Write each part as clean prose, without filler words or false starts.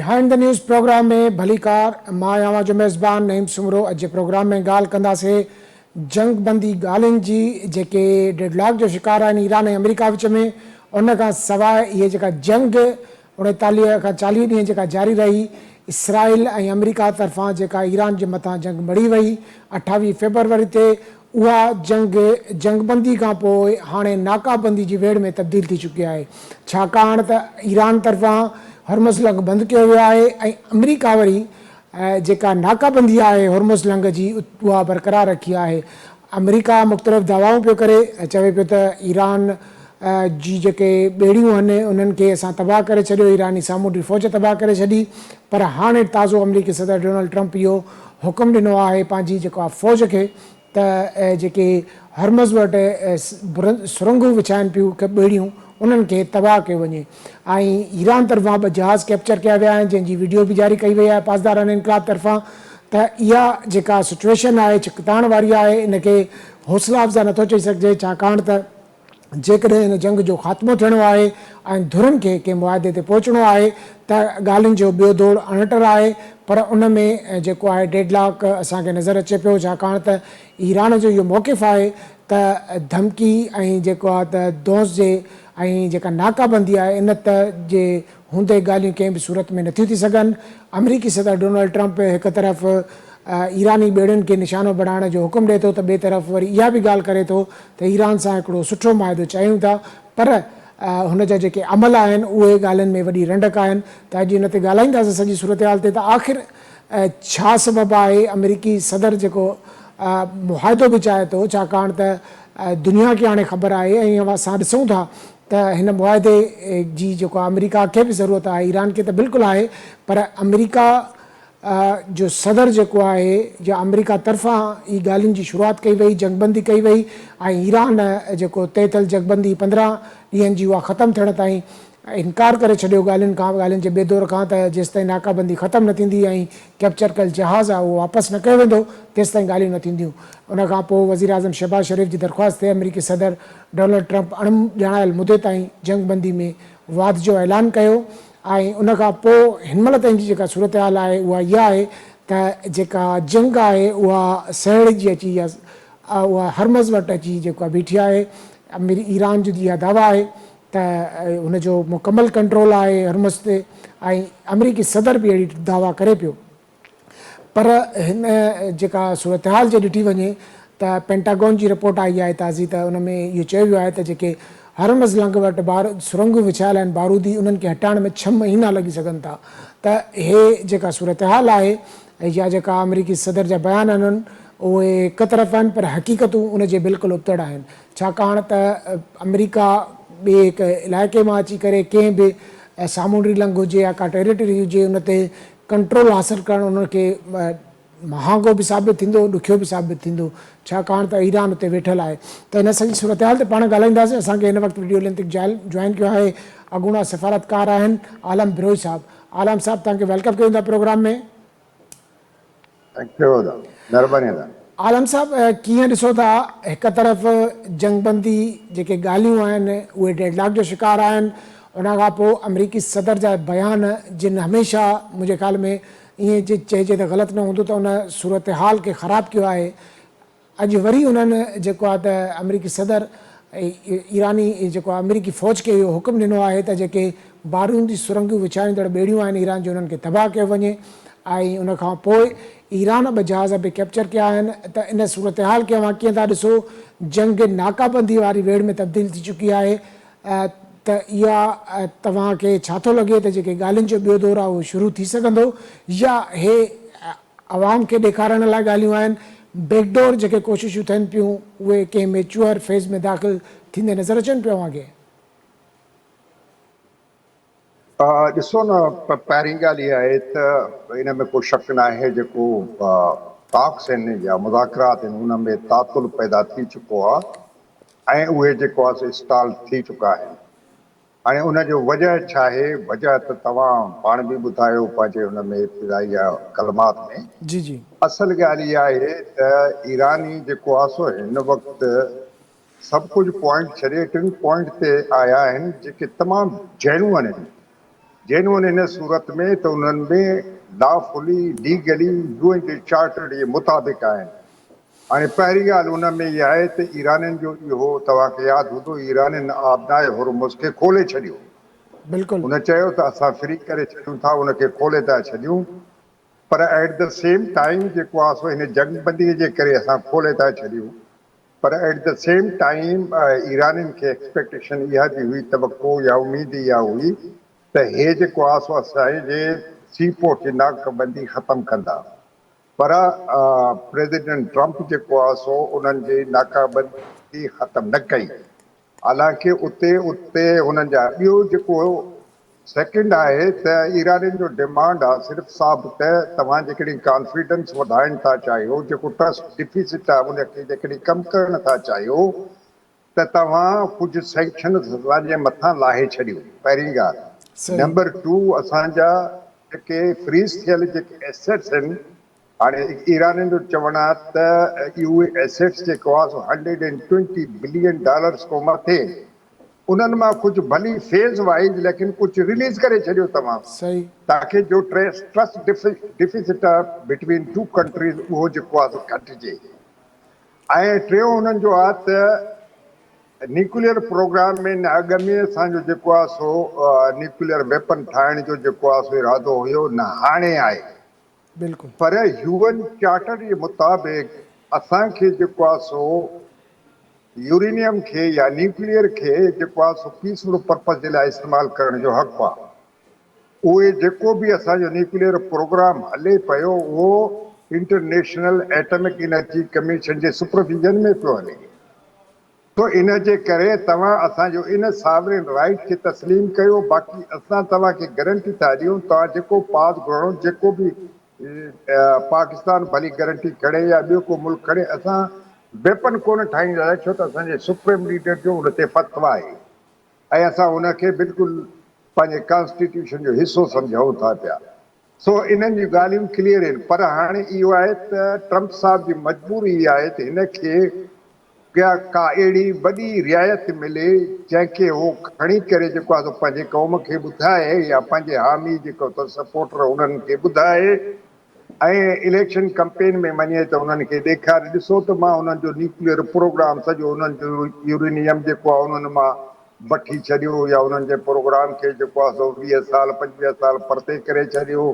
Behind the news programme में भलीकार मां आवां जो मेज़बान नईम सुमरो। अॼु जे प्रोग्राम में ॻाल्हि कंदासीं जंग बंदी ॻाल्हियुनि जी जेके डेडलॉक जो शिकार आहिनि ईरान ऐं अमेरिका विच में। उन खां सवाइ इहे जेका जंग 39 खां 40 ॾींहं जेका जारी रही, इसराइल ऐं अमेरिका तरफ़ां जेका ईरान जे मथां जंग मड़ी वई 28 फेबरवरी ते, उहा जंगबंदी खां पोइ हाणे नाकाबंदी जी वेड़ में तब्दील थी चुकी आहे। छाकाणि त ईरान तरफ़ां हॉर्मुज़ लंघ बंदि कयो वियो आहे ऐं अमेरिका वरी जेका नाकाबंदी आहे हॉर्मुज़ लंघ जी उहा बरक़रार रखी आहे। अमेरिका मुख़्तलिफ़ दावाऊं पियो करे, चवे पियो त ईरान जी जेके ॿेड़ियूं आहिनि उन्हनि खे असां तबाह करे छॾियो, ईरानी सामूंडी फ़ौज तबाह करे छॾी। पर हाणे ताज़ो अमरीकी सदर डोनाल्ड ट्रंप इहो हुकुम ॾिनो आहे पंहिंजी जेका फ़ौज खे त जेके हॉर्मुज़ वटि सुरंगूं विछाइनि पियूं ॿेड़ियूं उन्हनि खे तबाह कयो वञे। ऐं ईरान तरफ़ां ॿ जहाज़ कैप्चर कया विया आहिनि जंहिंजी वीडियो बि जारी कई वई आहे पासदारान इनक़लाब तरफ़ां। त इहा जेका सिचुएशन आहे चिकताइण वारी आहे, इनखे हौसला अफ़ज़ा नथो चई सघिजे, छाकाणि त जेकॾहिं हिन जंग जो ख़ात्मो थियणो आहे ऐं धुरनि खे कंहिं मुआदे ते पहुचणो आहे त ॻाल्हियुनि जो ॿियो दौर अणटर आहे। पर उन में जेको आहे डेडलॉक असांखे नज़र अचे पियो, छाकाणि त ईरान जो इहो मौक़िफ़ आहे त धमकी ऐं जेको आहे त दोस्त जे ऐं जेका नाकाबंदी आहे इन त जे हूंदे ॻाल्हियूं कंहिं बि सूरत में नथियूं थी सघनि। अमरीकी सदर डोनाल्ड ट्रंप हिकु तरफ़ ईरानी ॿेड़ियुनि खे निशानो बणाइण जो हुकुम ॾिए थो त ॿिए तरफ़ वरी इहा बि ॻाल्हि करे थो त ईरान सां हिकिड़ो सुठो मुआदो चाहियूं था, पर हुन जा जेके अमल आहिनि उहे ॻाल्हियुनि में वॾी रंडक आहिनि। त अॼु हिन ते ॻाल्हाईंदासीं सॼी सूरत हाल ते त आख़िर छा सबबु आहे अमरीकी सदर जेको मुआदो बि चाहे थो, छाकाणि त दुनिया खे हाणे ख़बर आहे ऐं असां ॾिसूं था त हिन मुआदे जी जेको अमेरिका खे बि ज़रूरत आहे, ईरान खे त बिल्कुलु आहे, पर अमेरिका जो सदर जेको आहे या अमेरिका तरफ़ां ई ॻाल्हियुनि जी शुरूआति कई वई, जंगबंदी कई वई ऐं ईरान जेको तय थियल जंगबंदी 15 ॾींहंनि जी उहा ख़तमु थियण ताईं इनकार करे छॾियो ॻाल्हियुनि खां, ॻाल्हियुनि जे बेदौर खां त जेसिताईं नाकाबंदी ख़तमु न थींदी ऐं कैप्चर कयल जहाज़ आहे उहो वापसि न कयो वेंदो तेसिताईं ॻाल्हियूं न थींदियूं। उनखां पोइ वज़ीर आज़म शहबाज शरीफ़ जी दरख़्वास्त ते अमरीकी सदर डोनाल्ड ट्रंप अणॼाणायल मुदे ताईं जंगबंदी में वाध जो ऐलान कयो। ऐं उनखां पोइ हिनमहिल ताईं जी जेका सूरत हाल आहे उहा इहा आहे त जेका जंग आहे उहा सहड़ जी अची उहा हॉर्मुज़ वटि अची जेका बीठी आहे। ईरान जो इहा दावा आहे त हुनजो मुकमल कंट्रोल आहे हॉर्मुज़ ते ऐं अमरीकी सदर बि अहिड़ी दावा करे पियो। पर हिन जेका सूरत हाल जे ॾिठी वञे त पेंटागॉन जी रिपोर्ट आई आहे ताज़ी, त उन में इहो चयो वियो आहे त जेके हॉर्मुज़ लंघ वटि सुरंगूं विछायल आहिनि बारूदी, उन्हनि खे हटाइण में 6 महीना लॻी सघनि था। त हे जेका सूरत हाल आहे या जेका अमरीकी सदर जा बयान आहिनि उहे हिकु तरफ़ आहिनि, पर हक़ीक़तूं उनजे बिल्कुलु उबतड़ आहिनि। छाकाणि त अमरीका ॿिए हिकु इलाइक़े मां अची करे कंहिं बि सामूंडी लंघ हुजे या का टेरिटरी हुजे उन ते कंट्रोल हासिलु करणु उनखे महांगो बि साबित थींदो, ॾुखियो बि साबित थींदो, छाकाणि त ईरान उते वेठल आहे। त हिन सॼी सूरत हाल ते पाण ॻाल्हाईंदासीं। असांखे हिन वक़्तु वीडियो लिंक जॉइन कयो आहे अॻूणा सफ़ारतकार आहिनि आलम बिरोई साहब। आलम साहब तव्हांखे वेलकम कयूं था प्रोग्राम में। आलम साहब कीअं ॾिसो था, हिकु तरफ़ जंगबंदी जेके ॻाल्हियूं आहिनि उहे डेडलॉक जो शिकार आहिनि, उनखां पोइ अमरीकी सदर जा बयान जिन हमेशह मुंहिंजे ख़्याल में ईअं चइजे त ग़लति न हूंदो त उन सूरत हाल खे ख़राबु कयो आहे। अॼु वरी उन्हनि जेको आहे त अमरीकी सदर ईरानी जेको आहे अमरीकी फ़ौज खे इहो हुकुम ॾिनो आहे त जेके बारूदी सुरंगियूं विछाईंदड़ ॿेड़ियूं आहिनि ईरान जो उन्हनि खे तबाह कयो वञे। ऐं उनखां पोइ ईरान 2 जहाज़ बि कैप्चर कया आहिनि। त इन सूरत हाल खे अव्हां कीअं था ॾिसो, जंग नाकाबंदी वारी वेड़ में तब्दील थी चुकी आहे, त इहा तव्हांखे छा थो लॻे त जेके ॻाल्हियुनि जो ॿियो दौर आहे उहो शुरू थी सघंदो या हे आवाम खे ॾेखारण लाइ ॻाल्हियूं आहिनि, बैकडोर जेके कोशिशूं थियनि पियूं उहे कंहिं मेच्योर फेज़ में दाख़िल थींदे नज़र अचनि पिया अव्हांखे? ॾिसो न, पहिरीं ॻाल्हि इहा आहे त इन में को शक न आहे जेको टॉक्स आहिनि या मुज़ाकरात आहिनि उन में तातुल पैदा थी चुको आहे ऐं उहे जेको आहे स्टॉल थी चुका आहिनि। हाणे उनजो वजह छा आहे? वजह त तव्हां पाण बि ॿुधायो पंहिंजे हुन में इब्तिदाई कलमात में। जी जी, असल ॻाल्हि इहा आहे त ईरानी जेको आहे सो हिन वक़्तु सभु कुझु पॉइंट छॾे 3 पॉइंट ते आया आहिनि जेके तमामु जहिड़ूं आहिनि, जेन्युइन इन सूरत में त उन्हनि में लॉफुली लीगली यूएन चार्टर जे मुताबिक़ आहिनि। हाणे पहिरीं ॻाल्हि उन में इहा आहे त ईराननि जो इहो तव्हांखे यादि हूंदो, ईराननि आबनाए हुरमुज़ खे खोले छॾियो। बिल्कुलु हुन चयो त असां फ्री करे छॾियूं था, उनखे खोले था छॾियूं, पर एट द सेम टाइम जेको आहे सो हिन जंगबंदीअ जे करे असां खोले था छॾियूं। पर एट द सेम टाइम ईराननि खे एक्सपेक्टेशन इहा बि हुई, तवको या उमेद इहा हुई त हे जेको आहे सो असांजे सी पोर्ट जी नाकबंदी ख़तमु कंदा। पर प्रेसिडेंट ट्रंप जेको आहे सो उन्हनि जी नाकाबंदी ख़तमु न कई। हालांकि उते हुननि जा ॿियो जेको सेकेंड आहे त ईराननि जो डिमांड आहे सिर्फ़ु साबित त तव्हां जेकॾहिं कॉन्फिडेंस वधाइण था चाहियो, जेको ट्रस्ट डिफिसिट आहे उनखे जेकॾहिं कमु करण था चाहियो त तव्हां कुझु सैंक्शन असांजे मथां लाहे छॾियो, पहिरीं ॻाल्हि। सही नंबर 2, असांजा जेके फ्रीज़ थियल जेके एसेट्स आहिनि, हाणे ईराननि जो चवणु आहे त उहे एसेट्स जेको आहे सो $120 बिलियन खां मथे, उन्हनि मां कुझु भली फेज़ वाइज लेकिन कुझु रिलीज़ करे छॾियो तव्हां, सही ताकी जो ट्रस्ट डिफिसिट आहे बिटवीन टू कंट्रीज़ उहो जेको आहे सो घटिजे। ऐं टियों उन्हनि जो आहे त न्यूक्लियर प्रोग्राम में न अॻ में असांजो जेको आहे सो न्यूक्लियर वेपन ठाहिण जो जेको आहे सो इरादो हुयो, न हाणे आहे। बिल्कुलु पर यूएन चार्टर जे मुताबिक़ असांखे जेको आहे सो यूरेनियम खे या न्यूक्लियर खे जेको आहे सो पीसफुल पर्पज़ जे लाइ इस्तेमालु करण जो हक़ु आहे। उहे जेको बि असांजो न्यूक्लियर प्रोग्राम हले पियो उहो इंटरनेशनल एटमिक एनर्जी कमीशन जे सुपरविजन में पियो हले। तो इन जे करे तव्हां असांजो इन सॉवरेन राइट खे तस्लीम कयो। बाक़ी असां तव्हांखे गारंटी था ॾियूं, तव्हां जेको पास घणो जेको बि पाकिस्तान भली गारंटी खणे या ॿियो को मुल्क खणे, असां वेपन कोन ठाहींदासीं, छो त असांजे सुप्रीम लीडर जो हुन ते फतवा आहे ऐं असां हुनखे बिल्कुलु पंहिंजे कॉन्स्टिट्यूशन जो हिसो सम्झूं था पिया। सो इन्हनि जूं ॻाल्हियूं क्लियर आहिनि। पर हाणे इहो आहे त ट्रंप साहिब जी मजबूरी इहा आहे त हिनखे का अहिड़ी वॾी रियायत मिले जंहिंखे उहो खणी करे जेको आहे पंहिंजे क़ौम खे ॿुधाए या पंहिंजे हामी जेको सपोर्टर उन्हनि खे ॿुधाए ऐं इलेक्शन कैंपेन में वञे त उन्हनि खे ॾेखारे, ॾिसो त मां उन्हनि जो न्यूक्लियर प्रोग्राम सॼो उन्हनि जो यूरेनियम जेको आहे उन्हनि मां वठी छॾियो या उन्हनि जे प्रोग्राम खे जेको आहे सो 20 साल 25 साल परते करे छॾियो,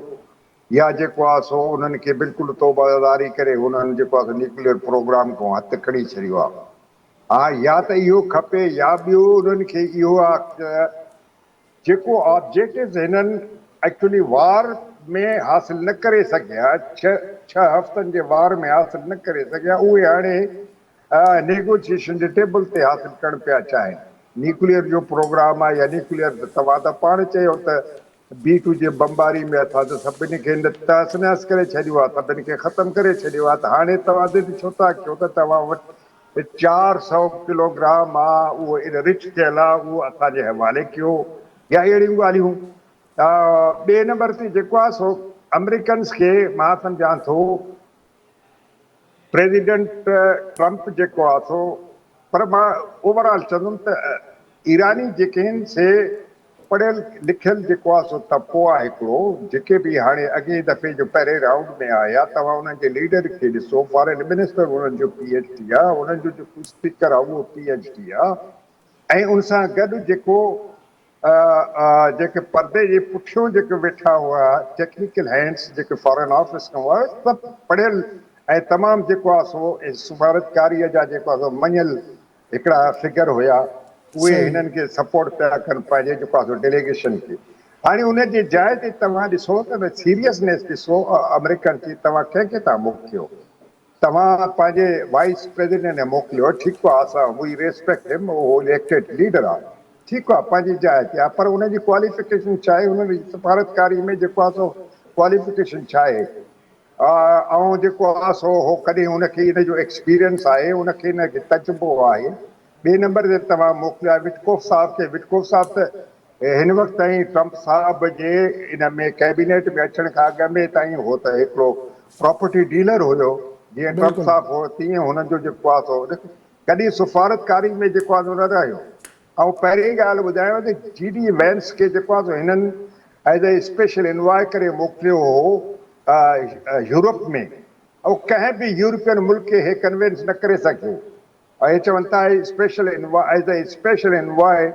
या जेको आहे सो उन्हनि खे बिल्कुलु तौबादारी करे उन्हनि जेको आहे न्यूक्लियर प्रोग्राम खां हथु खणी छॾियो आहे। हा, या त इहो खपे या ॿियो उन्हनि खे इहो आहे त जेको ऑब्जेक्टिव्स हिननि एक्चुअली वार में हासिल न करे सघिया, छह हफ़्तनि जे वार में हासिल न करे सघिया, उहे हाणे नेगोशिएशन जे टेबल ते हासिल करणु पिया चाहिनि। न्यूक्लियर जो प्रोग्राम आहे या न्यूक्लियर, तव्हां त पाण चयो त B2 जे बमबारी में असां त सभिनी खे तहस नहस करे छॾियो आहे, सभिनी खे ख़तमु करे छॾियो आहे। त हाणे तव्हां ज़िद छो था कयो त तव्हां वटि 400 किलोग्राम आहे, उहो रिच थियल आहे, उहो असांजे हवाले कयो या अहिड़ियूं ॻाल्हियूं। ॿिए नंबर ते जेको आहे सो अमेरिकन्स खे मां सम्झां थो प्रेसिडेंट ट्रंप जेको आहे सो, पर मां ओवरऑल चवंदुमि त ईरानी जेके आहिनि से पढ़ियल लिखियल जेको आहे सो तबिको आहे हिकिड़ो, जेके बि हाणे अॻे दफ़े जो पहिरें राउंड में आया, तव्हां उन्हनि जे लीडर खे ॾिसो, फॉरेन मिनिस्टर उन्हनि जो PhD आहे, उन्हनि जो जेको स्पीकर आहे उहो PhD आहे। ऐं उन सां गॾु जेको जेके परदे जे पुठियों जेके वेठा हुआ टेक्निकल हैंड्स जेके फॉरेन ऑफिस खां हुआ, सभु पढ़ियल ऐं तमामु जेको आहे सो सिफारतकारीअ जा जेको आहे सो मञियल हिकिड़ा फिगर हुया, उहे सही हिननि खे सपोर्ट पिया कनि पंहिंजे जेको आहे सो डेलीगेशन खे। हाणे उन जे जाइ ते तव्हां ॾिसो त सीरियसनेस ॾिसो अमेरिकन जी, तव्हां कंहिंखे था मोकिलियो? तव्हां पंहिंजे वाइस प्रेसिडेंट खे मोकिलियो, ठीकु आहे, असां वी रेस्पेक्ट हिम, उहो इलेक्टेड लीडर आहे, ठीकु आहे, पंहिंजी जाइ ते आहे, पर उनजी क्वालिफिकेशन छा आहे? उनजी सिफारतकारी में जेको आहे सो क्वालिफिकेशन छा आहे? ऐं जेको आहे सो हो कॾहिं हुनखे इन जो एक्सपीरियंस आहे, उनखे इनखे तजुर्बो आहे। ॿिए नंबर ते तव्हां मोकिलिया विटकोफ साहिब खे। विटकोफ साहिब त हिन वक़्तु ताईं ट्रंप साहिब जे इन में कैबिनेट में अचण खां अॻु में ताईं हो त हिकिड़ो प्रॉपर्टी डीलर हुयो, जीअं ट्रंप बिल्कुलु साहिब हो तीअं हुननि जो जेको आहे सो कॾहिं सिफारतकारी में जेको आहे सो न रहियो। ऐं पहिरीं ॻाल्हि ॿुधायांव त GD वैंस खे जेको आहे सो हिननि एज ए स्पेशल इन्वाय करे मोकिलियो हो यूरोप में, ऐं कंहिं बि यूरोपियन मुल्क खे हे कन्विंस न करे सघियो। ऐं चवनि था special envoy as a special envoy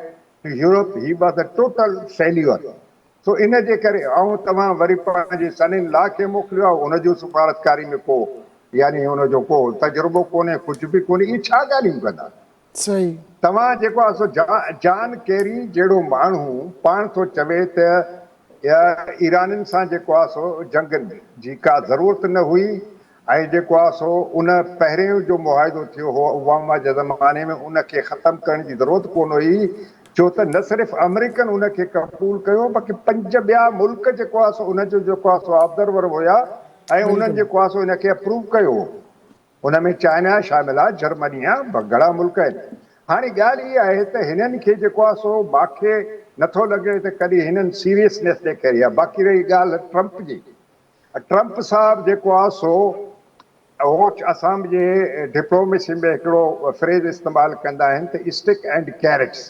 to Europe, he was a total failure. So इन जे करे ऐं तव्हां वरी पंहिंजे सन इन लॉ खे मोकिलियो आहे, हुनजो सिफारतकारी में को यानी हुनजो को तजुर्बो कोन्हे, कुझु बि कोन्हे, इहे छा ॻाल्हियूं कंदा। सही। तव्हां जेको आहे सो जॉन केरी जहिड़ो माण्हू पाण थो चवे त ईराननि सां जेको आहे सो जंग जी का ज़रूरत न हुई, ऐं जेको आहे सो उन पहिरियों जो मुआहिदो थियो हो ओबामा जे ज़माने में, उनखे ख़तमु करण जी ज़रूरत कोन हुई, छो त न सिर्फ़ु अमेरिकन उनखे क़बूल कयो बल्कि 5 ॿिया मुल्क जेको आहे सो उनजो जेको आहे सो ऑब्जर्वर हुया ऐं उन्हनि जेको आहे सो इनखे अप्रूव कयो। उन में चाइना शामिल आहे, जर्मनी आहे, घणा मुल्क आहिनि। हाणे ॻाल्हि इहा आहे त हिननि खे जेको आहे सो मूंखे नथो लॻे त कॾहिं हिननि सीरियसनेस ॾेखारी आहे। बाक़ी रही ॻाल्हि ट्रंप जी, ट्रंप साहिबु जेको आहे सो उहो असां जे डिप्लोमेसी में हिकिड़ो फ्रेज़ इस्तेमालु कंदा आहिनि त स्टिक एंड कैरेट्स।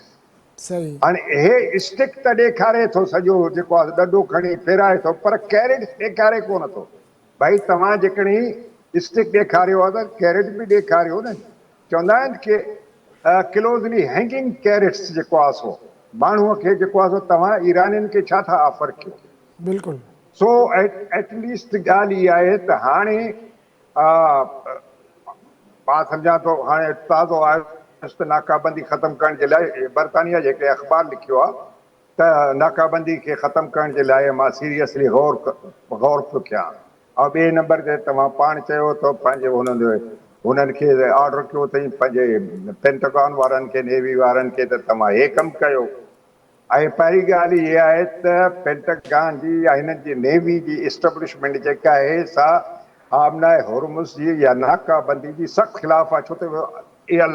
सही। हाणे हे स्टिक त ॾेखारे थो सॼो जेको आहे ॾंडो खणी फेराए थो, पर कैरेट्स ॾेखारे कोन थो। भाई तव्हां जेकॾहिं स्टिक ॾेखारियो आहे त कैरेट बि ॾेखारियो न। चवंदा आहिनि कि क्लोज़ली हैंगिंग कैरेट्स जेको आहे सो माण्हूअ खे जेको आहे सो तव्हां ईरानियुनि खे छा था ऑफर कयो। बिल्कुलु। सो एटलीस्ट ॻाल्हि इहा आहे त हाणे मां सम्झां थो हाणे ताज़ो आयो नाकाबंदी ख़तमु करण जे लाइ बरतानिया जेके अख़बार लिखियो आहे त नाकाबंदी खे ख़तमु करण जे लाइ मां सीरियसली गौर पियो कयां। ऐं ॿिए नंबर ते तव्हां पाण चयो त पंहिंजे हुननि खे ऑर्डर कयो अथई पंहिंजे पेंटागन वारनि खे, नेवी वारनि खे त तव्हां हे कमु कयो। ऐं पहिरीं ॻाल्हि इहा आहे त पेंटागन जी या हिननि जी नेवी जी इस्टेब्लिशमेंट जेका आहे सा आमनाए होर्मुज़ जी या नाकाबंदी जी सख़्तु ख़िलाफ़ु आहे, छो त इहा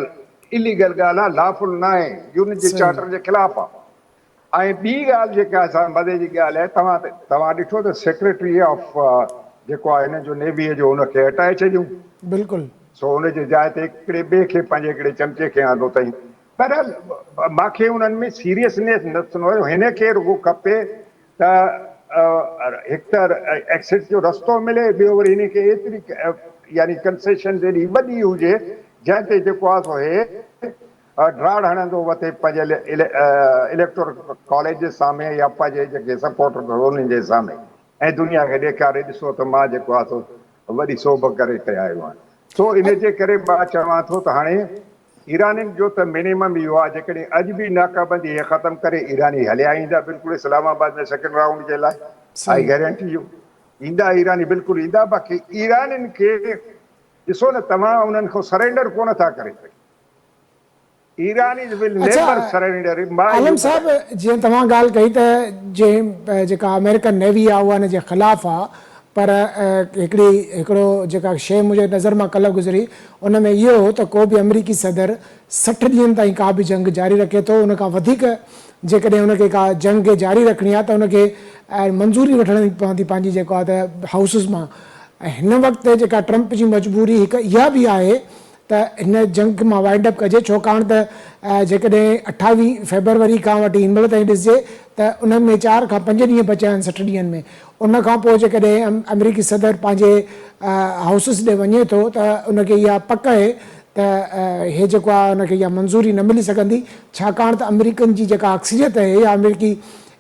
इलीगल ॻाल्हि आहे, लॉफुल न आहे, यूएन जे सही। चार्टर जे ख़िलाफ़ु आहे। ऐं ॿी ॻाल्हि जेका असां मज़े जी ॻाल्हि आहे, तव्हां ॾिठो त सेक्रेटरी ऑफ जेको आहे हिन जो नेवीअ जो हुनखे हटाए छॾियूं। बिल्कुलु। सो हुनजे जाइ ते हिकिड़े ॿिए खे पंहिंजे हिकिड़े चमचे खे आंदो अथई। बहरहाल मूंखे उन्हनि में सीरियसनेस न सुञो, हिन खे रुॻो खपे त हिकु त एक्सिट जो रस्तो मिले, ॿियो वरी हिनखे एतिरी यानी कंसेशन एॾी वॾी हुजे जंहिं ते जेको आहे सो हे ड्राड़ हणंदो वठे पंहिंजे इलेक्टोरल कॉलेज जे साम्हूं या पंहिंजे जेके सपोर्टर उन्हनि जे साम्हूं, ऐं दुनिया खे ॾेखारे ॾिसो त मां जेको आहे सो वॾी सोभ करे आयो आहियां। सो इन जे करे मां चवां थो त हाणे ईरानियुनि जो त मिनिमम इहो आहे, जेकॾहिं अॼु बि नाकाबंदी हे ख़तमु करे ईरानी हलिया ईंदा बिल्कुलु इस्लामाबाद में सेकेंड राउंड जे लाइ, आई सही। गारंटी यू ईंदा ईरानी बिल्कुलु ईंदा। बाक़ी ईरानियुनि खे ॾिसो न, तव्हां उन्हनि खां सरेंडर कोन था करे सघो। ईरानी विल अच्छा नेवर सरेंडर। मां आलम इहो साहब, जीअं तव्हां ॻाल्हि कई त जेका अमेरिकन नेवी आहे उहा हिन जे ख़िलाफ़ु आहे, पर हिकिड़ो जेका शइ मुंहिंजे नज़र मां कल्ह गुज़री उन में इहो हो त को बि अमरीकी सदर 60 ॾींहंनि ताईं का बि जंग जारी रखे थो, उन खां वधीक जेकॾहिं हुनखे का जंग खे जारी रखणी आहे त हुनखे मंज़ूरी वठणी पवंदी पंहिंजी जेको आहे त हाउसिस मां। ऐं हिन वक़्तु जेका ट्रंप जी मजबूरी हिकु इहा बि आहे त हिन जंग मां वाइंड अप कजे, छाकाणि त जेकॾहिं 28 फेबरवरी खां वठी हिनमहिल ताईं ॾिसिजे त उन में 4 खां 5 ॾींहं बचिया आहिनि 60 ॾींहंनि में। उन खां पोइ जेकॾहिं अमरीकी सदर पंहिंजे हाउसिस ॾे वञे थो त उनखे इहा पक आहे त हे जेको आहे उनखे इहा मंज़ूरी न मिली सघंदी, छाकाणि त अमरीकन जी जेका अक्सरियत आहे या अमरीकी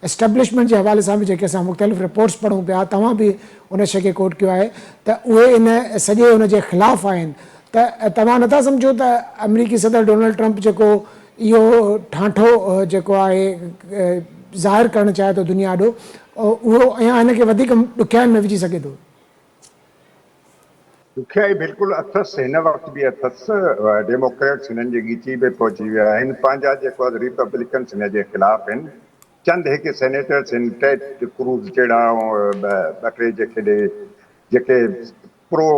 एस्टेब्लिशमेंट जे हवाले सां बि जेके असां मुख़्तलिफ़ रिपोर्ट्स पढ़ूं पिया, तव्हां बि उन शइ खे कोट कयो आहे त उहे इन सॼे उन जे ख़िलाफ़ु आहिनि। त तव्हां नथा सम्झो त अमरीकी सदर डोनाल्ड ट्रंप जेको इहो ठाठो जेको आहे ज़ाहिर करणु चाहे थो दुनिया ॾो, उहो अञा हिनखे वधीक ॾुखियाई में विझी सघे थो। ॾुखियाई बिल्कुलु अथसि, हिन वक़्तु बि अथसि। डेमोक्रेट्स हिननि जी ॻिची में पहुची विया आहिनि, पंहिंजा जेको आहे रिपब्लिकन्स हिन जे ख़िलाफ़ु आहिनि। चंद हिकु सेनेटर्स आहिनि, टेड क्रूज़ जहिड़ा ॿ टे जेके प्रो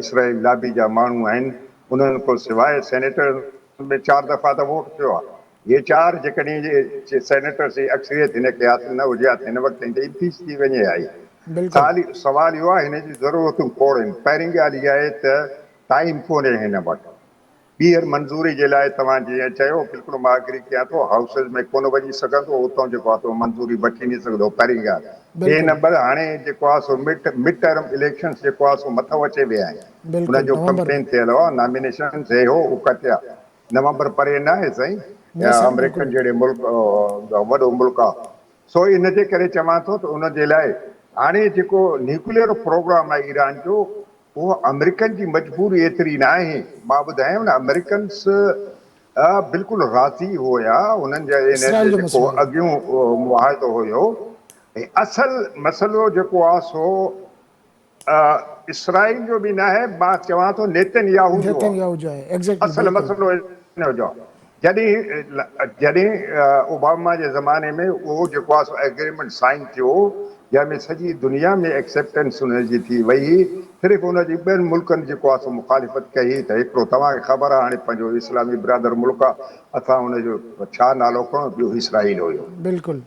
इसराइल लाबी जा माण्हू आहिनि, उन्हनि खां सवाइ सेनेटर में 4 दफ़ा त वोट थियो आहे। इहे 4 जेकॾहिं सेनेटर्स जी अक्सरियत हिनखे हासिल न हुजे हा त हिन वक़्तु इम्पीच थी वञे आई। बिल्कुलु। सवाल इहो आहे हिन जी ज़रूरतूं खोड़ आहिनि। पहिरीं ॻाल्हि इहा आहे त टाइम कोन्हे हिन वटि। ॿीहर मंज़ूरी जे लाइ तव्हां जीअं चयो बिल्कुलु मां एग्री कयां थो हाउसिस में कोन वञी सघंदो उतां जेको आहे सो मंज़ूरी वठी नहीं सघंदो पहिरीं ॻाल्हि ॿिए बिल्कुलु नंबर हाणे जेको आहे सो मिड टर्म इलेक्शन्स जेको आहे सो मथो अचे विया आहिनि बिल्कुलु हुनजो नवंबर कंपेन थियल हो नॉमिनेशन थिए हो उहो कटिया नवंबर परे न आहे साईं न साईं अमेरिकन बिल्कुलु जहिड़े मुल्क वॾो मुल्क आहे सो इन जे करे चवां थो त उन जे लाइ हाणे जेको न्यूक्लियर प्रोग्राम आहे ईरान जो उहो अमेरिकन जी मजबूरी एतिरी न आहे मां ॿुधायांव न अमेरिकन्स बिल्कुलु राज़ी हुया उन्हनि जे इन इसराइल ते जो जेको मसइलो आहे अॻियूं मुआहिदो हुयो ऐं असल मसइलो जेको आहे सो इसराइल जो बि न आहे मां चवां थो नेतन्याहू जो आहे नेतन्याहू जो आहे एग्ज़ैक्टली असल बिल्कुलु मसइलो इन जो आहे जॾहिं ओबामा जे ज़माने में उहो जेको आहे सो एग्रीमेंट साइन थियो जंहिंमें सॼी दुनिया में एक्सेप्टेंस हुनजी थी वई सिर्फ़ु हुनजी ॿियनि मुल्कनि जेको आहे सो मुखालिफ़त कई त हिकिड़ो तव्हांखे ख़बर आहे हाणे पंहिंजो इस्लामी बिरादर मुल्क आहे असां हुनजो छा नालो खणो ॿियो इसराइल हुयो बिल्कुलु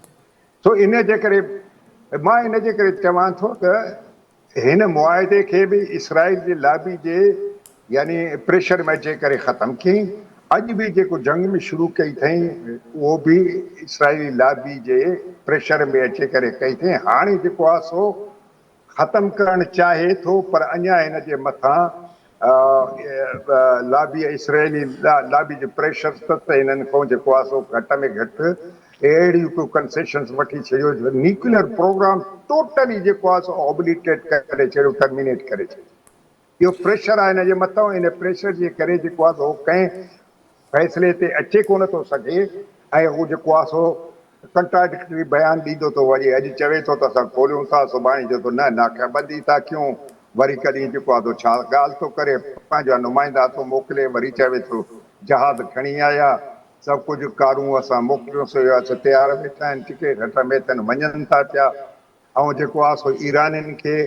सो इन जे करे मां इन जे करे चवां थो त हिन मुआहिदे खे बि इसराइल जे लाबी जे यानी प्रेशर में अची करे ख़तमु कयईं अॼु बि जेको जंग में शुरू कई अथई उहो बि इसराइली लाबी जे प्रेशर में अची करे कई अथई हाणे जेको आहे सो ख़तमु करणु चाहे थो पर अञा हिन जे मथां लाबी इसराइली लाबी जो प्रेशर त हिननि खां जेको आहे सो घटि में घटि अहिड़ियूं को कंसेशन्स वठी छॾियो न्यूक्लियर प्रोग्राम टोटली जेको आहे सो ऑबिलिटेट करे छॾियो टर्मिनेट करे छॾियो इहो प्रेशर आहे हिन जे मथां इन प्रेशर जे करे जेको आहे सो कंहिं फ़ैसिले ते अचे कोन थो सघे ऐं उहो जेको आहे सो कंट्राडिक्टरी बयानु ॾींदो थो वञे अॼु चवे थो त असां खोलियूं था सुभाणे चए थो न नाकाबंदी था कयूं वरी कॾहिं जेको आहे छा ॻाल्हि थो करे पंहिंजा नुमाइंदा थो मोकिले वरी चवे थो जहाज़ खणी आया सभु कुझु कारूं असां मोकिलियोसीं असां तयारु वेठा आहिनि टिकेट हथ में अथनि वञनि था पिया ऐं जेको आहे सो ईरानियुनि खे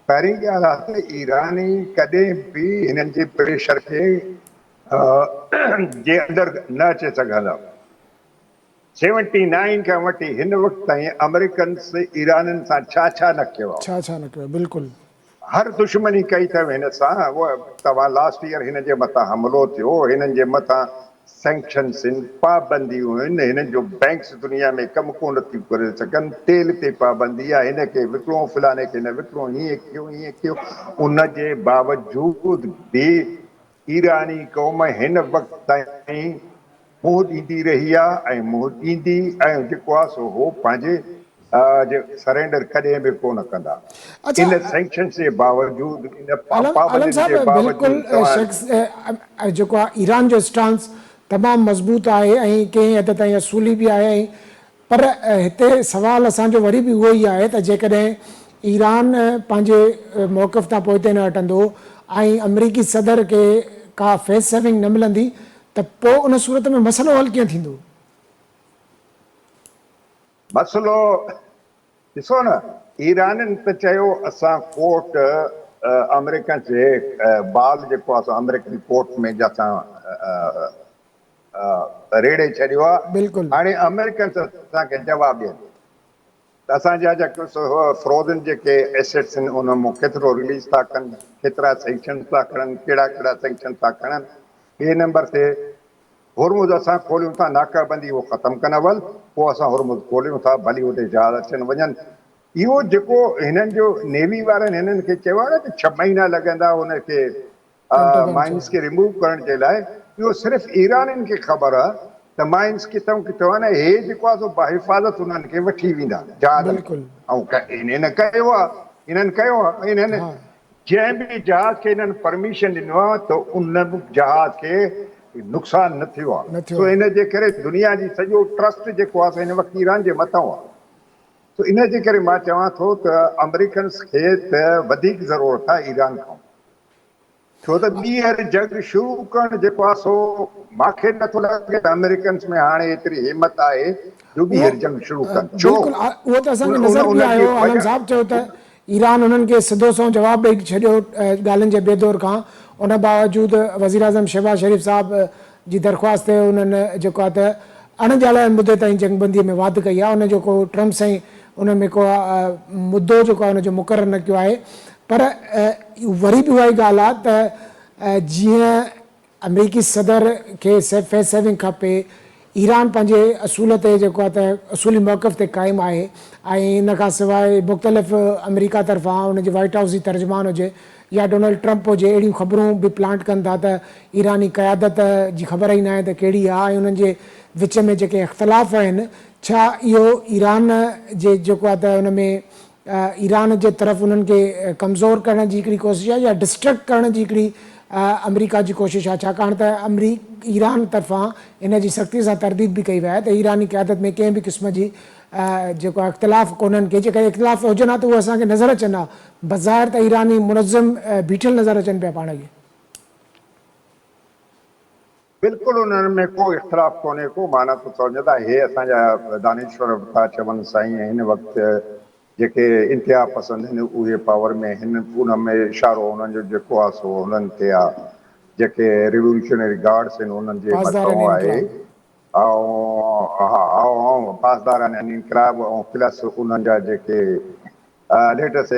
पहिरीं ॻाल्हि आहे त ईरानी कॾहिं बि हिननि जे प्रेशर खे जे अंदरि न अचे सघंदा 79 खां वठी हिन वक़्तु ताईं अमेरिकन्स ईराननि सां छा छा न कयो आहे छा न कयो बिल्कुलु हर दुश्मनी कई अथव हिन सां उहा तव्हां लास्ट ईयर हिन जे मथां हमिलो थियो हिननि जे मथां सैंक्शन्स आहिनि पाबंदियूं आहिनि हिननि जो बैंक्स दुनिया में कमु कोन थियूं करे सघनि तेल ते पाबंदी आहे हिनखे विकिणो फलाणे खे न विकिणो हीअं कयो उन जे बावजूद बि ईरानी क़ौम हिन वक़्तु ताईं मुंहुं ॾींदी रही आहे ऐं मुंहुं ॾींदी ऐं जेको आहे सो हो पंहिंजे सरेंडर कॾहिं बि कोन कंदा अच्छा इन सैंक्शन्स जे बावजूद इन आलम पाबंदियुनि जे साहब बावजूद बिल्कुलु शख्स जेको आहे ईरान जो स्टांस तमामु मज़बूत आहे ऐं कंहिं हद ताईं असूली बि आहे ऐं पर हिते सुवालु असांजो वरी बि उहो ई आहे त जेकॾहिं ईरान पंहिंजे मौक़िफ़ तां पोइते न हटंदो ऐं अमरीकी सदर खे का फेस सेविंग न मिलंदी त पोइ उन सूरत में मसइलो हल कीअं थींदो मसइलो ॾिसो न ईराननि त चयो असां कोर्ट अमेरिका जे बाल जेको आहे अमेरिकन कोर्ट में असां रेड़े छॾियो आहे बिल्कुलु हाणे अमेरिकन्स असांखे जवाबु ॾियनि त असांजा जेके फ्रोज़न जेके एसेट्स आहिनि उन मां केतिरो रिलीज़ था कनि केतिरा सैंक्शन था खणनि कहिड़ा कहिड़ा सैंक्शन था खणनि ॿिए नंबर ते हुरमुज़ असां खोलियूं था नाकाबंदी उहो ख़तमु कंदव पोइ असां हुरमुज़ खोलियूं था भली उते जहाज़ अचनि वञनि इहो जेको हिननि जो नेवी वारनि हिननि खे चयो आहे न त 6 महीना लॻंदा हुनखे माइंस खे रिमूव करण जे लाइ इहो सिर्फ़ु ईराननि खे ख़बर आहे त माइंस किथां किथां आहे न हे जेको आहे सो बाहिफ़ाज़त उन्हनि खे वठी वेंदा जहाज़नि खे ऐं हिननि कयो आहे हिननि कयो आहे हिननि जंहिं बि जहाज़ खे हिननि परमिशन ॾिनो आहे त उन जहाज़ खे नुक़सानु न थियो आहे सो इन जे करे दुनिया जी सॼो ट्रस्ट जेको आहे हिन वक़्तु ईरान जे मथां आहे सो इन जे करे मां चवां थो त अमेरिकन्स खे त वधीक ज़रूरत आहे ईरान खां छो त ॿीहर जंग शुरू करणु जेको आहे सो मूंखे नथो लॻे त अमेरिकन्स में हाणे एतिरी हिमत आहे जो ॿीहर जंग शुरू कनि छो उहो त असांखे नज़र बि आयो आलम साहब चयो त ईरान उन्हनि खे सिधो सो जवाबु ॾेई छॾियो ॻाल्हियुनि जे बेदौर खां उन बावजूदि वज़ीर आज़म शहबाज़ शरीफ़ साहब जी दरख़्वास्त ते उन्हनि जेको आहे त अणॼायल मुदे ताईं जंगबंदीअ में वाधि कई आहे उनजो को ट्रम्प साईं उन में को मुदो जेको आहे उनजो मुक़ररु न कयो आहे पर वरी बि उहा ई ॻाल्हि आहे त जीअं अमरीकी सदर खे फेस सेविंग खपे, ईरान पंहिंजे असूल ते जेको आहे त असूली मौक़िफ़ ते क़ाइमु आहे। ऐं इन खां सवाइ मुख़्तलिफ़ अमरीका तरफ़ां उनजे वाइट हाउस जी तर्जुमान हुजे या डोनाल्ड ट्रंप हुजे, अहिड़ियूं ख़बरूं बि प्लांट कनि था त ईरानी क़यादत जी ख़बर ई न आहे त कहिड़ी आहे, ऐं उन्हनि जे विच में जेके इख़्तिलाफ़ आहिनि, छा इहो ईरान जे जेको आहे त उन में ईरान जे तरफ़ उन्हनि खे कमज़ोर करण जी हिकिड़ी कोशिशि आहे या डिस्ट्रैक्ट करण जी हिकिड़ी अमरीका जी कोशिशि आहे? छाकाणि त ईरान तरफ़ां इन जी सख़्ती सां तरदीद बि कई वई आहे त ईरानी क़यादत में कंहिं बि क़िस्म जी जेको आहे इख़्तिलाफ़ कोन्हनि के, जेका इख़्तिलाफ़ हुजनि हा त उहे असांखे नज़र अचनि हा। बज़ाहिर त ईरानी मुनज़्ज़म बीठल नज़र अचनि पिया पाण खे। बिल्कुलु उन्हनि में को इख़्तिलाफ़ कोन्हे को। माना त सम्झंदा हे असांजा दानेश्वर था चवनि साईं, हिन वक़्तु जेके इंतिहा पसंदि आहिनि उहे पावर में हिन उन में इशारो उन्हनि जो जेको आहे सो उन्हनि ते आहे, जेके रिवोल्यूशनरी गार्ड्स आहिनि उन्हनि जे मथां पासदारनि आहे। इनक़लाब ऐं पासदारनि इनक़लाब ऐं प्लस उन्हनि जा जेके लेटेस्ट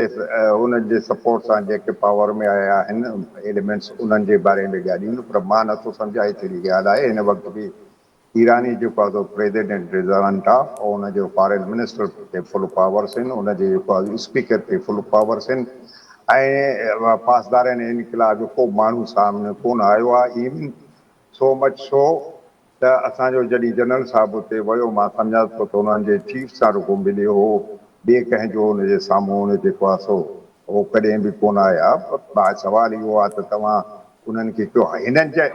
उन्हनि जे सपोर्ट सां जेके पावर में आया आहिनि एलिमेंट्स, उन्हनि जे बारे में ॻाल्हियूं। पर मां नथो सम्झा एतिरी ॻाल्हि आहे। हिन वक़्तु बि ईरानी जेको आहे प्रेसिडेंट रिज़ाइंट आहे ऐं उनजो फॉरेन मिनिस्टर ते फुल पावर्स आहिनि, उनजे जेको आहे स्पीकर ते फुल पावर्स आहिनि, ऐं पासदारनि इनक़लाब जो को माण्हू सामने कोन आयो आहे। इवन सो मच सो त असांजो जॾहिं जनरल साहिबु हुते वियो, मां सम्झां थो त उन्हनि जे चीफ सां रुॻो मिलियो हो, ॿिए कंहिंजो हुनजे साम्हूं हुन जेको आहे सो उहो कॾहिं बि कोन आया। सवाल इहो आहे त तव्हां उन्हनि खे कयो हिननि जे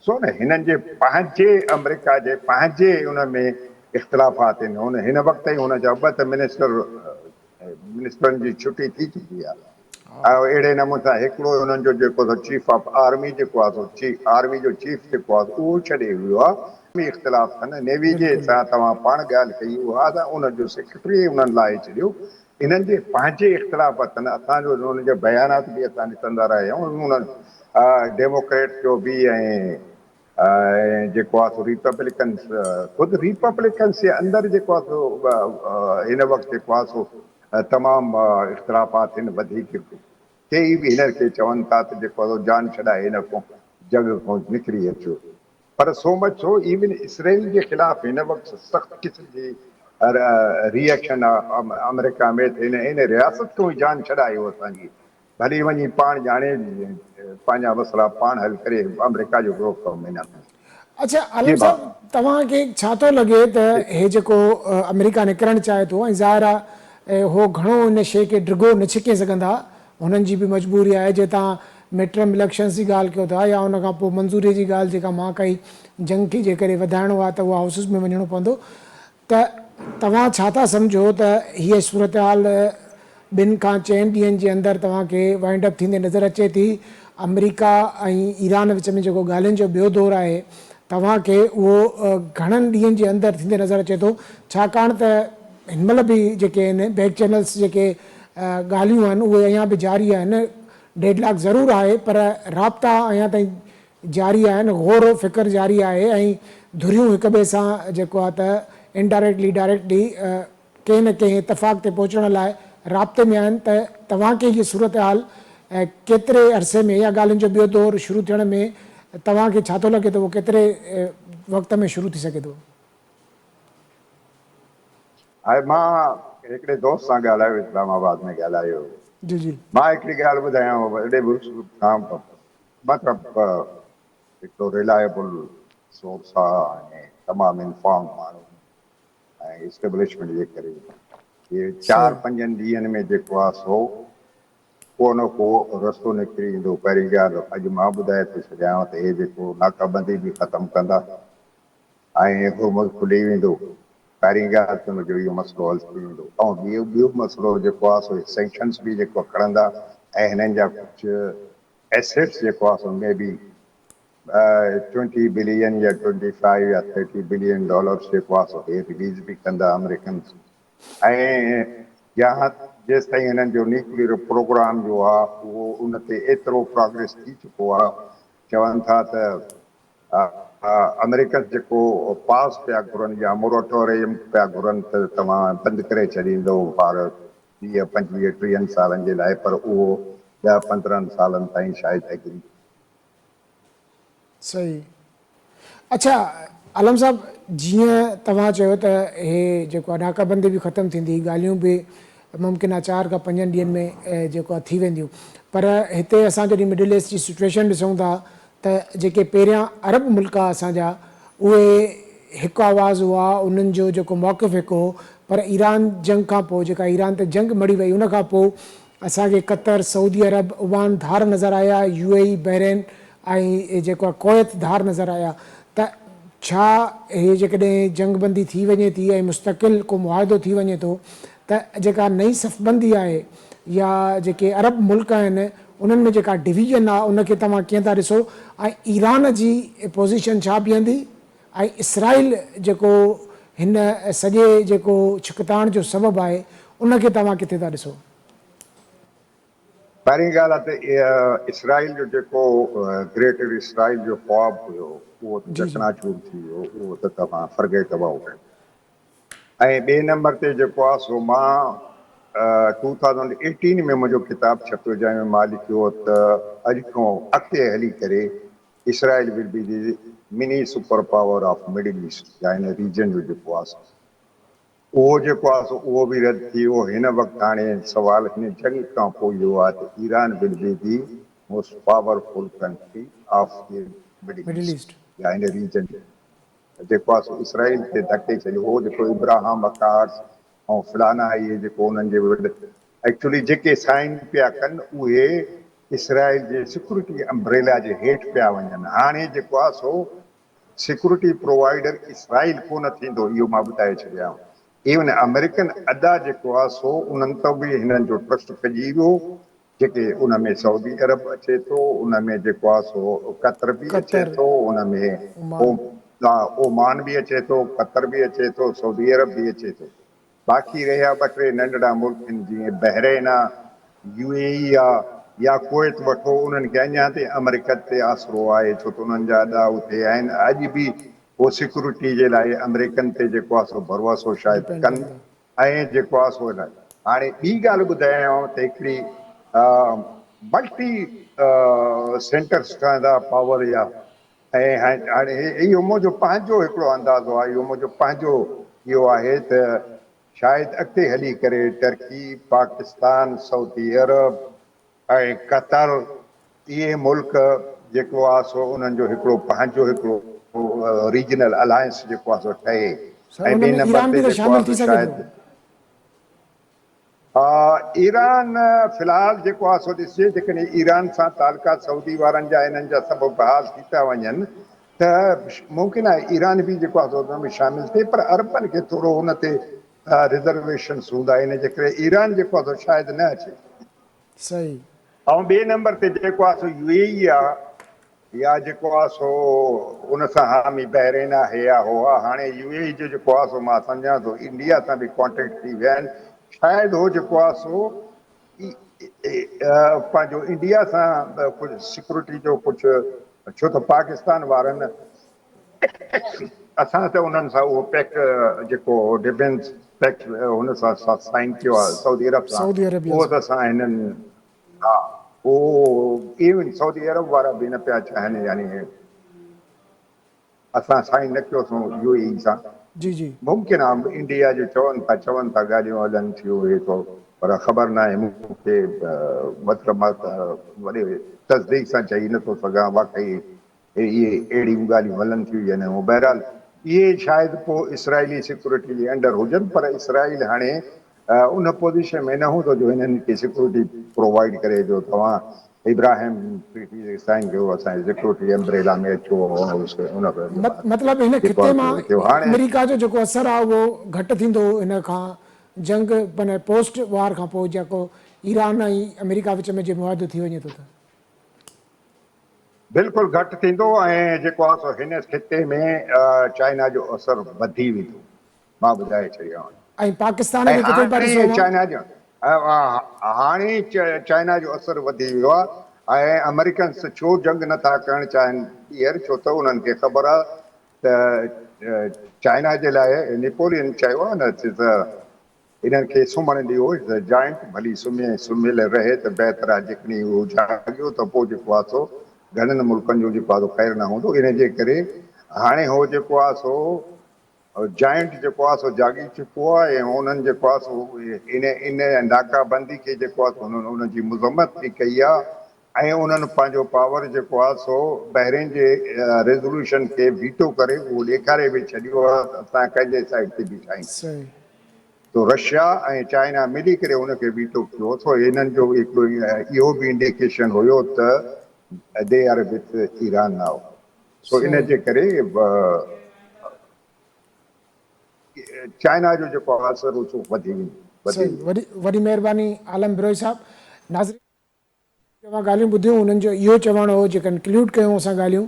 सो न हिननि जे पंहिंजे अमेरिका जे पंहिंजे उन में इख़्तिलाफ़ात आहिनि। हिन वक़्तु ई हुनजा ॿ त मिनिस्टरनि जी छुटी थी चुकी आहे। ऐं अहिड़े नमूने सां हिकिड़ो हुननि जो जेको चीफ ऑफ आर्मी जेको आहे आर्मी जो चीफ जेको आहे उहो छॾे वियो आहे। इख़्तिलाफ़ अथनि नेवी जे बिल्कुलु सां तव्हां पाण ॻाल्हि कई उहा त उनजो सेक्रेटरी उन्हनि लाइ छॾियो। इन्हनि जे पंहिंजे इख़्तिलाफ़ अथनि। असांजो उन्हनि जा बयानात बि असां ॾिसंदा रहिया आहियूं, उन्हनि डेमोक्रेट जो बि ऐं जेको आहे सो रिपब्लिकन्स, ख़ुदि रिपब्लिकन्स जे अंदरि जेको आहे सो हिन वक़्तु जेको आहे सो तमामु इख़्तिलाफ़ात आहिनि वधीक। कई बि हिन खे चवनि था त जेको आहे जान छॾाए हिन खां जग खां निकिरी अचो। पर so much so even Israel जे ख़िलाफ़ हिन वक़्तु सख़्तु क़िस्म जी रिएक्शन आहे अमेरिका में। हिन रियासत खां ई जान छॾायो असांजी, भली वञी पाण ॼाणे पंहिंजा मसइला पाण हल करे अमेरिका जो ग्रोथ कमु हिन में। अच्छा आलम साहब, तव्हांखे छा थो लॻे त हे जेको अमेरिका निकिरणु चाहे थो, ऐं ज़ाहिर आहे हो घणो इन शइ खे डिघो न छिके सघंदा, हुननि जी बि मजबूरी आहे। जे तव्हां मिड टर्म इलेक्शन्स जी ॻाल्हि कयो था या उन खां पोइ मंज़ूरी जी ॻाल्हि जेका मां कई, जंग खे जे करे वधाइणो आहे त उहा हाउसिस में वञिणो पवंदो, त तव्हां छा था सम्झो त हीअ सूरत हाल 2 खां 4 ॾींहंनि जे अंदरि तव्हांखे वाइंड अप थींदे नज़र अचे थी? अमेरिका ऐं ईरान विच में जेको ॻाल्हियुनि जो ॿियो दौरु आहे तव्हांखे उहो घणनि ॾींहंनि जे अंदरि थींदे नज़र अचे थो? छाकाणि त हिनमहिल बि जेके आहिनि बैक चैनल्स जेके ॻाल्हियूं आहिनि उहे अञा बि जारी आहिनि। डेडलॉक ज़रूरु आहे पर राब्ता अञा ताईं जारी आहिनि, गौर फ़िक्र जारी आहे, ऐं धुरियूं हिक ॿिए सां जेको आहे त इनडायरेक्टली डायरेक्टली कंहिं न कंहिं इतफ़ाक़ ते पहुचण लाइ राब्ते में आहिनि। त तव्हांखे हीअ सूरत हाल केतिरे अरसे में या ॻाल्हियुनि जो ॿियो दौरु शुरू थियण में तव्हांखे छा थो लॻे त उहो केतिरे वक़्त में शुरू थी सघे थो? हाणे मां हिकिड़े दोस्त सां ॻाल्हायो, इस्लामाबाद में ॻाल्हायो। जी जी मां हिकिड़ी ॻाल्हि ॿुधायांव, एॾे मतिलबु हिकिड़ो रिलायबल सोर्स आहे ऐं तमामु इंफॉर्म माण्हू ऐं इस्टेब्लिशमेंट जे करे इहे सही 4-5 ॾींहंनि में जेको आहे सो को न को रस्तो निकिरी ईंदो। पहिरीं ॻाल्हि अॼु मां ॿुधाए थो छॾियांव त इहे जेको नाकाबंदी बि ख़तमु कंदा ऐं को मुल्क खुली वेंदो। पहिरीं ॻाल्हि त हुनजो इहो मसइलो हल थी वेंदो। ऐं ॿियो मसइलो जेको आहे सो सेंक्शन्स बि जेको खणंदा ऐं हिननि जा कुझु एसेट्स जेको आहे सो में बि 20 बिलियन या 25 या 30 बिलियन डॉलर्स जेको आहे सो हे रिलीज़ बि कंदा अमेरिकन। ऐं या जेसि ताईं हिननि जो न्यूक्लियर प्रोग्राम जो आहे उहो उन ते एतिरो प्रोग्रेस थी चुको आहे, चवनि था त अमेरिकन जेको पास पिया घुरनि या मोरेटोरियम पिया घुरनि त तव्हां बंदि करे छॾींदो भारत 20-25-30 सालनि जे लाइ, पर उहो 10-15 सालनि ताईं शायदि एग्री। सही। अच्छा आलम साहब, जीअं तव्हां चयो त हे जेको आहे नाकाबंदी बि ख़तमु थींदी, ॻाल्हियूं बि मुमकिन आहे 4 खां 5 ॾींहंनि में जेको आहे थी वेंदियूं, पर हिते असां जॾहिं मिडिल ईस्ट जी सिचुएशन ॾिसूं था त जेके पहिरियां अरब मुल्क आहे असांजा, उहे हिकु आवाज़ हुआ, उन्हनि जो जेको मौक़िफ़ हिकु हो, पर ईरान जंग खां पोइ, जेका ईरान ते जंग मड़ी वई, उन खां पोइ असांखे क़तर, सऊदी अरब, ओमान धार नज़र आया, UAE, बहरेन ऐं जेको आहे कुवैत धार नज़र आया। त छा हे जेकॾहिं जंगबंदी थी वञे थी ऐं मुस्तक़िल को मुआहिदो थी वञे थो, त जेका नई सफ़बंदी आहे या जेके अरब मुल्क आहिनि उन्हनि में जेका डिवीज़न आहे उनखे तव्हां कीअं था ॾिसो, ऐं ईरान जी पोज़ीशन छा बीहंदी, ऐं इसराइल जेको हिन सॼे जेको छिकताइण जो सबबु आहे उनखे तव्हां किथे था ॾिसो? पहिरीं ॻाल्हि आहे त इसराइल जो जेको ग्रेटर इसराइल जो ख्वाब हुयो उहो त जी जी चकनाचूर थी वियो, उहो त तव्हां फर्गेट अबाउट इट। ऐं ॿिए नंबर ते जेको आहे सो मां 2018 में मुंहिंजो किताबु छपियो जंहिंमें मां लिखियो त अॼु खां अॻिते हली करे Israel will be the mini super power of middle east, या हिन रीजन जो जेको आहे उहो जेको आहे सो उहो बि रद्द थी वियो। हिन वक़्तु हाणे सुवाल हिन जंग खां पोइ इहो आहे त Iran will be the most powerful country of the middle middle east, east. या हिन रीजन जेको आहे सो इसराइल ते धके छॾियो हो, जेको इब्राहिम अकार्ड्स ऐं फलाना इहे जेको उन्हनि जे वटि एक्चुअली जेके साइन पिया कनि उहे इसराइल जे सिक्योरिटी अम्ब्रेला जे हेठि पिया वञनि। हाणे जेको आहे सो सिक्योरिटी प्रोवाइडर इसराइल कोन थींदो, इहो मां ॿुधाए छॾियां। इवन अमेरिकन अदा जेको आहे सो उन्हनि ते बि हिननि जो ट्रस्ट पइजी वियो, जेके उन में सऊदी अरब अचे थो, उन में जेको आहे सो कतर बि अचे क़तर, थो, उन में ओमान। ओमान बि अचे थो, कतर बि अचे थो, सऊदी अरब बि अचे थो। बाक़ी रहिया 2-3 नंढड़ा मुल्क आहिनि जीअं बहरेन आहे, UAE आहे या कुवैत वठो, उन्हनि खे अञा ताईं अमेरिका ते आसरो आहे, छो त उन्हनि जा अॾा उते आहिनि। अॼु बि उहो सिक्योरिटी जे लाइ अमेरिकन ते जेको आहे सो भरोसो शायदि डिपेंड कनि, कंदा। ऐं जेको आहे सो हाणे ॿी ॻाल्हि ॿुधायांव त हिकिड़ी मल्टी सेंटर्स ठहंदा पावर जा, ऐं हाणे इहो मुंहिंजो पंहिंजो हिकिड़ो अंदाज़ो आहे, इहो मुंहिंजो पंहिंजो इहो आहे त शायदि अॻिते हली करे टर्की, पाकिस्तान, सऊदी अरब ऐं कतर, इहे मुल्क जेको आहे सो उन्हनि जो हिकिड़ो पंहिंजो हिकिड़ो रीजनल अलायंस जेको आहे सो ठहे। ऐं उन ॿिए में नंबर ईरान ते बि त जेको आहे शामिल थी सो सघे थो। शायदि ईरान फ़िलहालु जेको आहे सो ॾिसिजे, जेकॾहिं ईरान सां तालुका सऊदी वारनि जा हिननि जा सभु बहाल थी था वञनि त मुमकिन आहे ईरान बि जेको आहे सो हुन में शामिलु थिए, पर अरबनि खे थोरो हुन ते रिज़र्वेशन्स हूंदा, इन जे करे ईरान जेको आहे सो शायदि न अचे। सही। ऐं ॿिए नंबर ते जेको आहे सो UAE आहे, या जेको आहे सो उन सां हामी बहरेन आहे या हो आहे। हाणे UAE जो जेको आहे सो मां सम्झां थो इंडिया सां बि कॉन्टेक्ट थी विया आहिनि, शायदि हो जेको आहे सो पंहिंजो इंडिया सां कुझु सिक्योरिटी जो कुझु, छो त पाकिस्तान वारनि असां त उन्हनि सां उहो पैक्ट जेको डिफेंस पैक्ट हुन सां साइन कयो आहे सऊदी अरब सां, सऊदी अरेबिया उहो सां। त असां हिननि हा उहो इवन सऊदी अरब वारा बि न पिया चाहिनि, यानी असां साइन न कयोसीं UAE सां। जी जी। मुमकिन आहे इंडिया जो चवनि था ॻाल्हियूं हलनि थियूं हे तो, पर ख़बर न आहे मूंखे, मतिलबु मां वॾे तस्दीक सां चई नथो सघां वाकई इहे अहिड़ियूं ॻाल्हियूं हलनि थियूं या न। बहरहाल इहे शायदि पोइ इसराइली सिक्योरिटी जे अंडर हुजनि, पर इसराइल हाणे उन पोज़ीशन में न हूंदो जो हिननि खे सिक्योरिटी प्रोवाइड करे, जो तव्हां इब्राहिम ट्रीटी साइन कयो, असांजे सिक्योरिटी अम्ब्रेला में अचो, मतिलबु हिन जेको खिते आहे मां सो थियो। हाणे अमेरिका जो जेको असरु आहे उहो घटि थींदो हिन खां, जंग माना पोस्ट वार खां पोइ जेको ईरान ऐं अमेरिका विच में जे मुआदो थी वञे थो त बिल्कुलु घटि थींदो, ऐं जेको आहे सो हिन खिते में चाइना जो असरु वधी वेंदो, मां ॿुधाए छॾियां। ऐं पाकिस्तान ऐं खे किथे था ॾिसो हाणे मां? चाइना जो हाणे चाइना जो असरु वधी वियो आहे, ऐं अमेरिकन्स छो जंग नथा करणु चाहिनि ॿीहर, छो त उन्हनि खे ख़बर आहे त चाइना जे लाइ नेपोलियन चयो आहे न त इन्हनि खे सुम्हणु ॾियो जॉइंट, भली सुम्हियल रहे त बहितर आहे, जेकॾहिं उहो जाॻियो त पोइ जेको आहे सो घणनि मुल्कनि जो जेको आहे ख़ैरु न हूंदो। इन जे करे हाणे हो जेको आहे सो जाइंट जेको आहे सो जागी चुको आहे ऐं उन्हनि जेको आहे सो इन नाकाबंदी खे जेको आहे सो उन्हनि उनजी मज़म्मत बि कई आहे ऐं उन्हनि पंहिंजो पावर जेको आहे सो बहरीन जे रेज़ोल्यूशन खे बीटो करे उहो ॾेखारे बि छॾियो आहे त असां कंहिंजे साइड ते बीठा आहियूं। सही तो रशिया ऐं चाइना मिली करे उनखे बीटो कयो। सो हिननि जो हिकिड़ो इहो बि इंडिकेशन हुयो त they are with Iran now. So इन सही जे करे चाइना जो जेको आहे असर सो वधी सही वॾी वॾी महिरबानी आलम बिरोई साहब। नाज़रीन तव्हां ॻाल्हियूं ॿुधियूं, उन्हनि जो इहो चवणु हो, जे कंक्लूड कयूं असां ॻाल्हियूं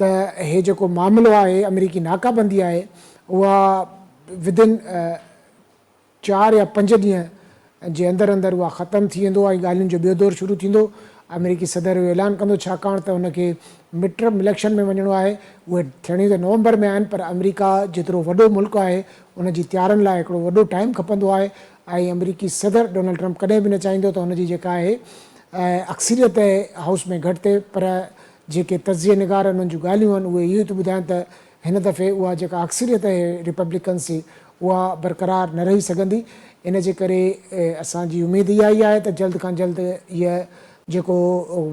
त हे जेको मामिलो आहे अमेरिकी नाकाबंदी आहे उहा विदिन 4 या 5 ॾींहं जे अंदरि अंदरि उहा ख़तमु थी वेंदो ऐं ॻाल्हियुनि जो ॿियो दौरु शुरू थींदो। अमेरिकी सदर जो ऐलान कंदो, छाकाणि त हुनखे मिड टर्म इलेक्शन में वञिणो आहे। उहे थियणी त नवंबर में आहिनि, पर अमेरिका जेतिरो वॾो मुल्क आहे उन जी तयारियुनि लाइ हिकिड़ो वॾो टाइम खपंदो आहे ऐं अमेरिकी सदर डोनाल्ड ट्रम्प कॾहिं बि न चाहींदो त हुनजी जेका आहे अक्सरियत हाउस में घटि थिए। पर जेके तजिए निगार उन्हनि जूं ॻाल्हियूं आहिनि उहे इहो थी ॿुधाइनि त हिन दफ़े उहा जेका अक्सरियत आहे रिपब्लिकन्स जी उहा बरक़रार न रही सघंदी। इन जे करे असांजी उमेदु इहा ई आहे त जल्द खां जल्द इहा जेको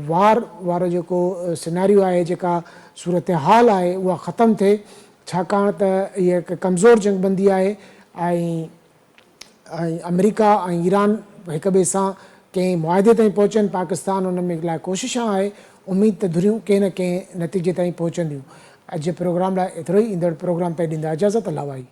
वार वारो जेको सिनेरियो आहे, जेका सूरत हाल आहे उहा ख़तमु थिए, छाकाणि त इहा हिकु कमज़ोर जंगबंदी आहे ऐं अमेरिका ऐं ईरान हिक ॿिए सां कंहिं मुआदे ताईं पहुचनि। पाकिस्तान उन में लाइ कोशिशा आहे, उमेद त धुरियूं कंहिं न कंहिं नतीजे ताईं पहुचंदियूं। अॼु जे प्रोग्राम लाइ एतिरो ई। ईंदड़ प्रोग्राम पे ॾींदा इजाज़त। अलाह वाही।